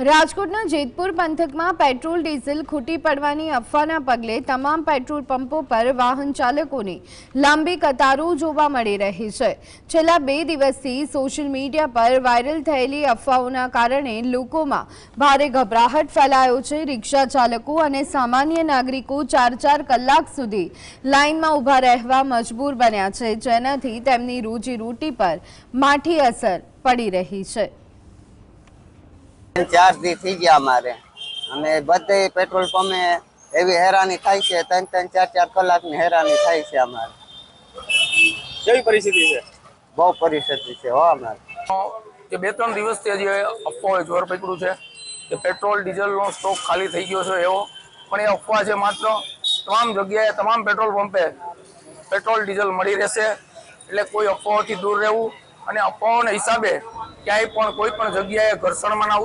રાજકોટના જેતપુર પંથકમાં petrol diesel ખૂટી પડવાની અફવાના પગલે તમામ પેટ્રોલ પંપો પર વાહન ચાલકોની લાંબી કતારો જોવા મળી રહી છે। છેલ્લા 2 દિવસથી સોશિયલ મીડિયા પર વાયરલ થયેલી અફવાઓના કારણે લોકોમાં ભારે ગભરાહટ ફેલાયો છે। રિક્ષા ચાલકો અને સામાન્ય નાગરિકો 4-4 કલાક સુધી લાઇનમાં ઊભા રહેવા મજબૂર બન્યા છે, જેનાથી તેમની રોજીરોટી પર માઠી અસર પડી રહી છે। 4 દી થઈ ગયા અમારે અને બધે પેટ્રોલ પંપે એવી હેરાની થાય છે। 3-3, 4-4 કલાકની હેરાની થાય છે અમારે। કેવી પરિસ્થિતિ છે? બહુ પરિસ્થિતિ છે હો અમારે। જે 2-3 દિવસથી હજી અફવાઓએ જોર પકડ્યું છે કે પેટ્રોલ ડીઝલનો સ્ટોક ખાલી થઈ ગયો છે એવો, પણ એ અફવા છે માત્ર। તમામ જગ્યાએ તમામ પેટ્રોલ પંપે પેટ્રોલ ડીઝલ મળી રહેશે, એટલે કોઈ અફવાઓથી દૂર રહેવું અને અફવાઓના હિસાબે ક્યાંય પણ કોઈ પણ જગ્યાએ ઘર્ષણમાં ના